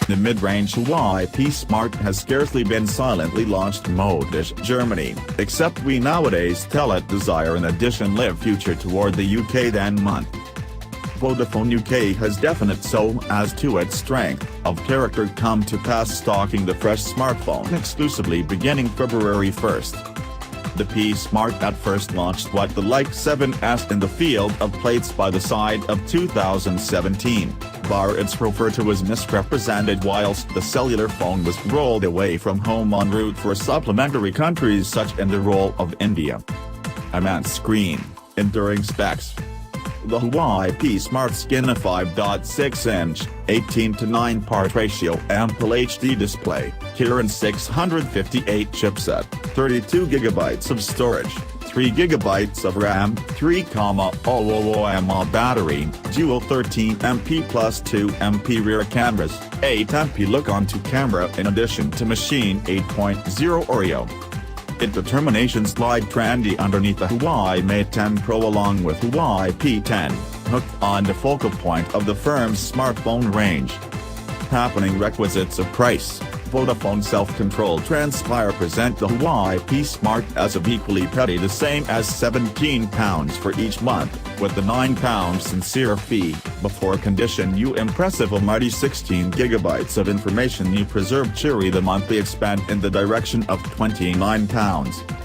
The mid-range Huawei P Smart has scarcely been silently launched modish Germany, except we nowadays tell it desire an addition live future toward the UK than month. Vodafone UK has definite so as to its strength of character come to pass stocking the fresh smartphone exclusively beginning February 1st. The P Smart at first launched what the like 7S in the field of plates by the side of 2017, bar it's referred to as misrepresented whilst the cellular phone was rolled away from home en route for supplementary countries such in the role of India. Immense screen, enduring specs. The Huawei P Smart skin a 5.6-inch, 18:9 part ratio ample HD display, Kirin 658 chipset, 32GB of storage, 3GB of RAM, 3,000 mAh battery, dual 13MP plus 2MP rear cameras, 8MP look-onto camera in addition to Machine 8.0 Oreo. Determination slide trendy underneath the Huawei Mate 10 Pro along with Huawei P10, hooked on the focal point of the firm's smartphone range. Happening requisites of price. Vodafone self-control Transpire present the Huawei P Smart as of equally petty the same as £17 for each month, with the £9 sincere fee, before condition you impressive a mighty 16GB of information you preserve cheery the monthly expand in the direction of £29.